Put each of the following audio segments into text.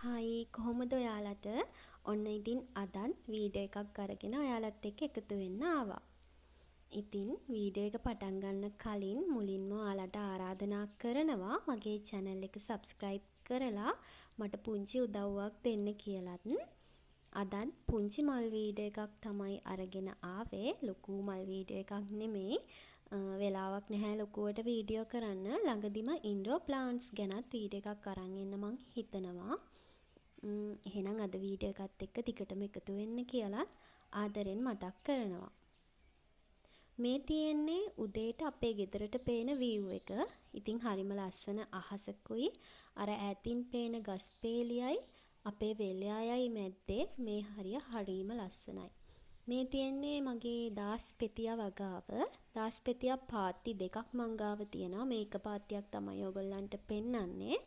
හයි කොහොමද ඔයාලට ඔන්න ඉතින් අදත් වීඩියෝ එකක් අරගෙන ඔයාලත් එක්ක එකතු වෙන්න ආවා. ඉතින් වීඩියෝ එක පටන් ගන්න කලින් මුලින්ම ඔයාලට ආරාධනා කරනවා මගේ channel එක subscribe කරලා මට පුංචි උදව්වක් දෙන්න කියලත්. අදත් පුංචි මල් වීඩියෝ එකක් තමයි අරගෙන ආවේ. ලොකු මල් වීඩියෝ එකක් නෙමෙයි. වෙලාවක් නැහැ ලොකුවට වීඩියෝ කරන්න. ළඟදිම ඉන්ඩෝර් ප්ලාන්ට්ස් ගැනත් වීඩියෝ එකක් අරන් එන්න මං හිතනවා. එහෙනම් අද වීඩියෝ එකත් එක්ක ටිකටම එකතු වෙන්න කියලා ආදරෙන් මතක් කරනවා. මේ තියෙන්නේ උදේට අපේ ගෙදරට පේන view එක. ඉතින් හරිම ලස්සන අහසකුයි අර ඈතින් පේන ගස් පේලියයි අපේ වෙලයායයි මැද්දේ මේ හරිය හරීම ලස්සනයි. මේ තියෙන්නේ මගේ දාස්පෙතියා වගාව. දාස්පෙතියා පාත්ති දෙකක් මං ගාව තියෙනවා. මේ එක පාත්තියක් තමයි ඔයගොල්ලන්ට පෙන්වන්නේ.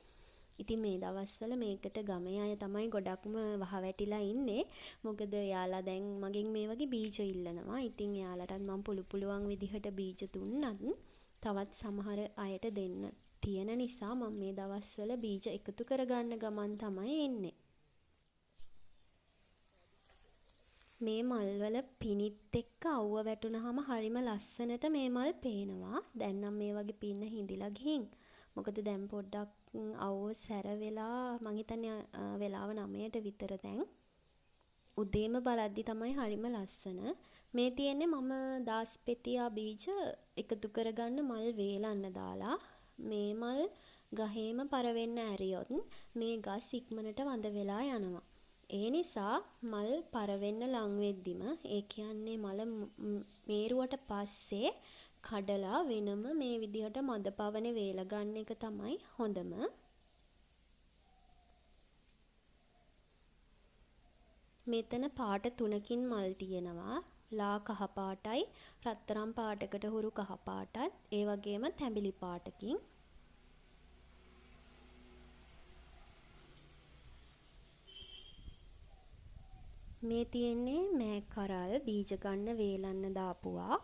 ඉතින් මේ දවස්වල මේකට ගමේ අය තමයි ගොඩක්ම වහවැටිලා ඉන්නේ. මොකද එයාලා දැන් මගෙන් මේ වගේ බීජ ඉල්ලනවා. ඉතින් එයාලටත් මම පුළුවන් විදිහට බීජ දුන්නත් තවත් සමහර අයට දෙන්න තියෙන නිසා මම මේ දවස්වල බීජ එකතු කරගන්න ගමන් තමයි එන්නේ. මේ මල්වල පිනිත් එක්ක අවුව වැටුනහම හරිම ලස්සනට මේ මල් පේනවා. දැන් නම් මේ වගේ පින්න හිඳිලා ගිහින්. මොකද දැන් පොඩ්ඩක් අවුව සැර වෙලා මං හිතන්නේ වෙලාව 9ට විතර දැන්. උදේම බලද්දි තමයි හරිම ලස්සන. මේ තියෙන්නේ මම දාස්පෙතියා බීජ එකතු කරගන්න මල් වේලන්න දාලා. මේ මල් ගහේම පරවෙන්න ඇරියොත් මේ ගස් ඉක්මනට වඳ වෙලා යනවා. ඒ නිසා මල් පරවෙන්න ලං වෙද්දිම ඒ කියන්නේ මල මේරුවට පස්සේ කඩලා වෙනම මේ විදිහට මද පවනේ වේල ගන්න එක තමයි හොඳම. මෙතන පාට තුනකින් මල් තියෙනවා. ලා කහ පාටයි, රත්තරන් පාටකට හුරු කහ පාටත්, ඒ වගේම තැඹිලි පාටකින්. මේ තියෙන්නේ මෑ කරල් බීජ ගන්න වේලන්න දාපුවා.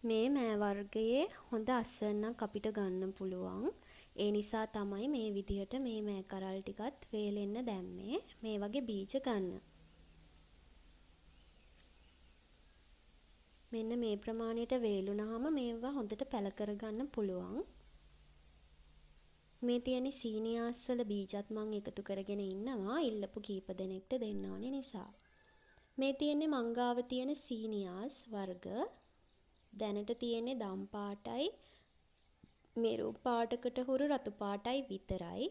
මේ මෑ වර්ගයේ හොඳ අස්වැන්නක් අපිට ගන්න පුළුවන්. ඒ නිසා තමයි මේ විදිහට මේ මෑ කරල් ටිකත් වේලෙන්න දැම්මේ. මේ වගේ බීජ ගන්න. මෙන්න මේ ප්‍රමාණයට වේලුනහම මේවා හොඳට පැල කරගන්න පුළුවන්. මේ තියෙන සීනියාස් වල බීජත් මම එකතු කරගෙන ඉන්නවා. ඉල්ලපු කීප දෙනෙක්ට දෙන්න ඕනේ නිසා. මේ තියෙන්නේ මංගාව තියෙන සීනියාස් වර්ග. දැනට තියෙන්නේ දම් පාටයි මෙරු පාටකට හුරු රතු පාටයි විතරයි.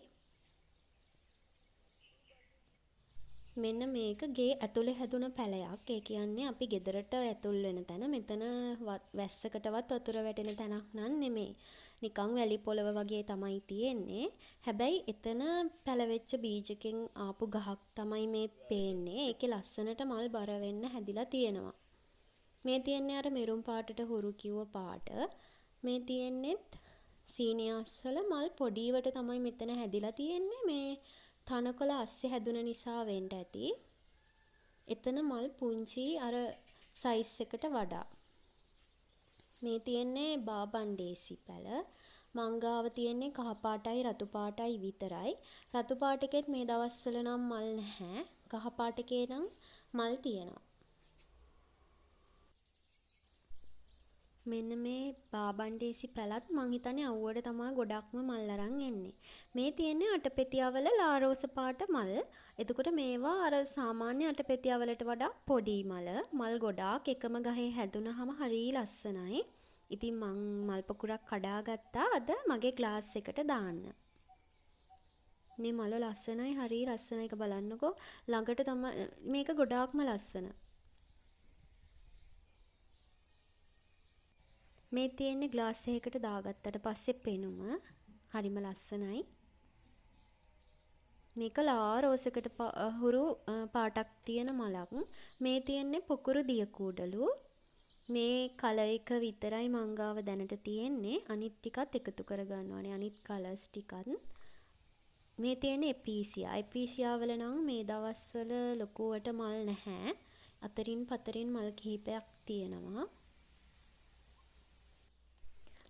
මෙන්න මේක ගේ ඇතුලේ හැදුන පැලයක්. ඒ කියන්නේ අපි ගෙදරට ඇතුල් වෙන තැන. මෙතන වැස්සකටවත් වතුර වැටෙන තැනක් නන් නෙමෙයි. නිකන් වැලි පොළව වගේ තමයි තියෙන්නේ. හැබැයි එතන පැලවෙච්ච බීජකින් ආපු ගහක් තමයි මේ පේන්නේ. ඒකේ ලස්සනට මල් බර වෙන්න හැදිලා තියෙනවා. මේ තියෙන්නේ අර මෙරුම් පාටට හුරු කිව්ව පාට. මේ තියෙන්නේත් සීනියාස් වල මල් පොඩිවට තමයි මෙතන හැදිලා තියෙන්නේ. මේ තනකොළ අස්සේ හැදුන නිසා වෙන්න ඇති. එතන මල් පුංචි අර සයිස් එකට වඩා. මේ තියෙන්නේ බාබන්ඩේසි පැල. මංගාව තියෙන්නේ කහ පාටයි රතු පාටයි විතරයි. රතු පාටකෙත් මේ දවස්වල නම් මල් නැහැ. කහ පාටකේ නම් මල් තියෙනවා. මෙන්න මේ බාබන්ඩේසි පැලත් මං හිතන්නේ අවුවට තමයි ගොඩක්ම මල් අරන් එන්නේ. මේ තියෙන්නේ අටපෙතියාවල ලාරෝස පාට මල්. එතකොට මේවා අර සාමාන්‍ය අටපෙතියාවලට වඩා පොඩි මල. මල් ගොඩාක් එකම ගහේ හැදුනහම හරිය ලස්සනයි. ඉතින් මං මල් පොකුරක් කඩාගත්තා අද මගේ ග්ලාස් එකට දාන්න. මේ මල ලස්සනයි හරිය ලස්සනයි. ඒක බලන්නකෝ. ළඟට තමයි මේක ගොඩාක්ම ලස්සන. මේ තියෙන්නේ ග්ලාස් එකකට දාගත්තට පස්සේ පෙනුම හරිම ලස්සනයි. මේක ලා රෝසකට හුරු පාටක් තියෙන මලක්. මේ තියෙන්නේ පොකුරු දිය කූඩලු. මේ කලර් එක විතරයි මංගාව දැනට තියෙන්නේ. අනිත් ටිකත් එකතු කරගන්න ඕනේ. අනිත් කලර්ස් ටිකත්. මේ තියෙන්නේ එපීසියා. එපීසියා වල නම් මේ දවස්වල ලොකුවට මල් නැහැ. අතරින් පතරින් මල් කිහිපයක් තියෙනවා.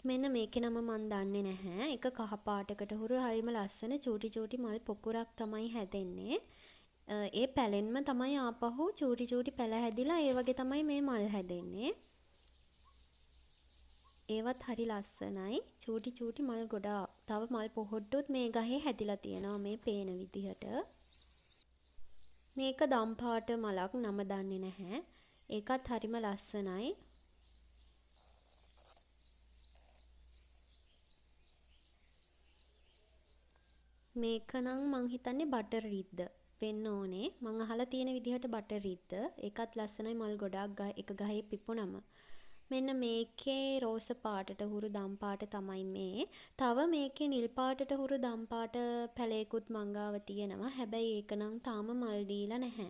මෙන්න මේකේ නම මන් දන්නේ නැහැ. එක කහ පාටකට හුරු හරිම ලස්සන චූටි චූටි මල් පොකුරක් තමයි හැදෙන්නේ. ඒ පැලෙන්ම තමයි ආපහු චූටි චූටි පැල හැදිලා ඒ වගේ තමයි මේ මල් හැදෙන්නේ. ඒවත් හරි ලස්සනයි. චූටි චූටි මල් ගොඩාක්. තව මල් පොහොට්ටුත් මේ ගහේ හැදිලා තියෙනවා මේ පේන විදිහට. මේක දම් පාට මලක් නම දන්නේ නැහැ. ඒකත් හරිම ලස්සනයි. මේක නම් මං හිතන්නේ බටර් රිද්ද වෙන්න ඕනේ. මං අහලා තියෙන විදිහට බටර් රිද්ද. ඒකත් ලස්සනයි මල් ගොඩාක් එක ගහේ පිපුණම. මෙන්න මේකේ රෝස පාටට හුරු දම් පාට තමයි මේ. තව මේකේ නිල් පාටට හුරු දම් පාට පැලයකුත් මං ගාව තියෙනවා. හැබැයි ඒක නම් තාම මල් දීලා නැහැ.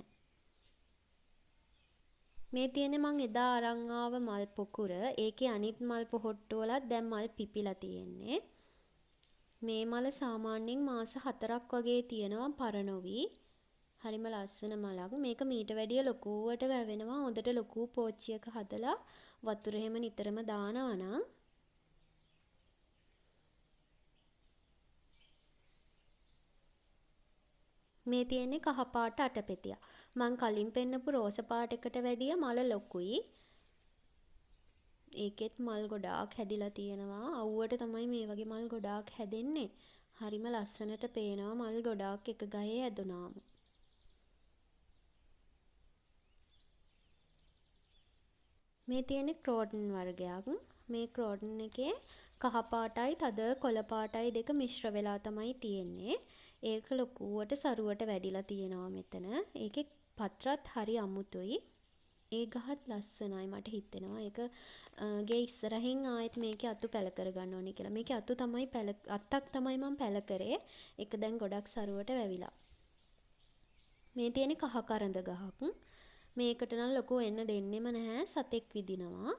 මේ තියෙන්නේ මං එදා අරන් ආව මල් පොකුර. ඒකේ අනිත් මල් පොහොට්ටු වලත් දැන් මල් පිපිලා තියෙන්නේ. මේ මල සාමාන්‍යයෙන් මාස 4ක් වගේ තියෙනවා පරණොවි. හරිම ලස්සන මලක්. මේක මීට වැඩිය ලොකුවට වැවෙනවා. හොඳට ලොකු පෝච්චියක හදලා වතුර එහෙම නිතරම දානවා නම්. මේ තියෙන්නේ කහ පාට අටපෙතිය. මං කලින් පෙන්නපු රෝස පාට එකට වැඩිය මල ලොකුයි. ඒකෙත් මල් ගොඩාක් හැදිලා තියෙනවා. අවුවට තමයි මේ වගේ මල් ගොඩාක් හැදෙන්නේ. හරිම ලස්සනට පේනවා මල් ගොඩාක් එක ගහේ හැදුනාම. මේ තියෙන්නේ ක්‍රෝටන් වර්ගයක්. මේ ක්‍රෝටන් එකේ කහ පාටයි තද කොළ පාටයි දෙක මිශ්‍ර වෙලා තමයි තියෙන්නේ. ඒක ලොකුවට සරුවට වැඩිලා තියෙනවා මෙතන. ඒකේ පත්‍රත් හරි අමුතුයි. ඒ ගහත් ලස්සනයි මට හිතෙනවා. ඒක ගේ ඉස්සරහින් ආයෙත් මේකේ අතු පැල කරගන්න ඕනේ කියලා. මේකේ අතු තමයි අත්තක් තමයි මම පැල කරේ. ඒක දැන් ගොඩක් සරුවට වැවිලා. මේ තියෙන්නේ කහ කරඳ ගහක්. මේකට නම් ලොකු වෙන්න දෙන්නෙම නැහැ. සතෙක් විදිනවා.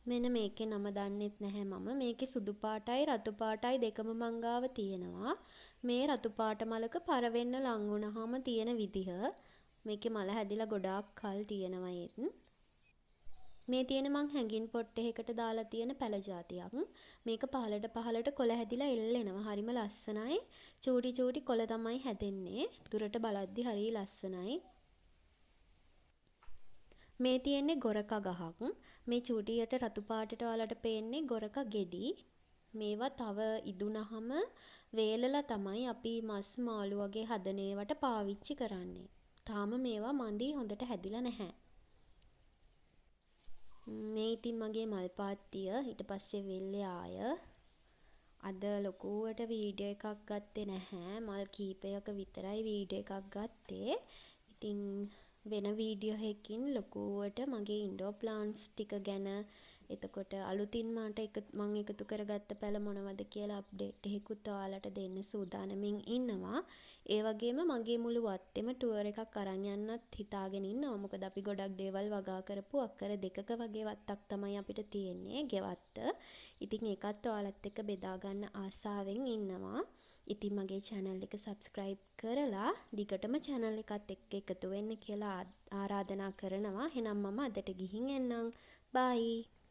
මෙන්න මේකේ නම දන්නෙත් නැහැ මම. මේකේ සුදු පාටයි රතු පාටයි දෙකම මං ගාව තියෙනවා. මේ රතු පාට මලක පර වෙන්න ලං වුණාම තියෙන විදිහ. මේකේ මල හැදිලා ගොඩාක් කල් තියෙනවා ඒත්. මේ තියෙන මං හැඟින් පොට් එකකට දාලා තියෙන පැල జాතියක්. මේක පහලට කොළ හැදිලා එල්ලෙනවා. හරිම ලස්සනයි. චූටි චූටි කොළ තමයි හැදෙන්නේ. දුරට බලද්දි හරිය ලස්සනයි. මේ තියෙන්නේ ගොරකා ගහක්. මේ චූටියට රතු පාටට වලට පේන්නේ ගොරකා ගෙඩි. මේවා තව ඉදුණහම වේලලා තමයි අපි මස් මාළු වගේ හදන ඒවට පාවිච්චි කරන්නේ. තාම මේවා මන්දි හොඳට හැදිලා නැහැ. මේ ඉතින් මගේ මල් පාත්තිය. ඊට පස්සේ වෙල්යාය. අද ලොකුවට වීඩියෝ එකක් ගත්තේ නැහැ. මල් කීපයක විතරයි වීඩියෝ එකක් ගත්තේ. ඉතින් වෙන වීඩියෝ එකකින් ලොකුවට මගේ ඉන්ඩෝර් ප්ලාන්ට්ස් ටික ගැන එතකොට අලුතින් මම එකතු කරගත්ත පැල මොනවද කියලා අප්ඩේට් එකකුත් ඔයාලට දෙන්න සූදානමින් ඉන්නවා. ඒ වගේම මගේ මුළු වත්තේම ටුවර් එකක් අරන් යන්නත් හිතාගෙන ඉන්නවා. මොකද අපි ගොඩක් දේවල් වගා කරපු අක්කර දෙකක වගේ වත්තක් තමයි අපිට තියෙන්නේ ගෙවත්ත. ඉතින් ඒකත් ඔයාලත් එක්ක බෙදා ගන්න ආසාවෙන් ඉන්නවා. ඉතින් මගේ channel එක subscribe කරලා දිගටම channel එකත් එක්ක එකතු වෙන්න කියලා ආරාධනා කරනවා. එහෙනම් මම අදට ගිහින් එන්නම්. bye.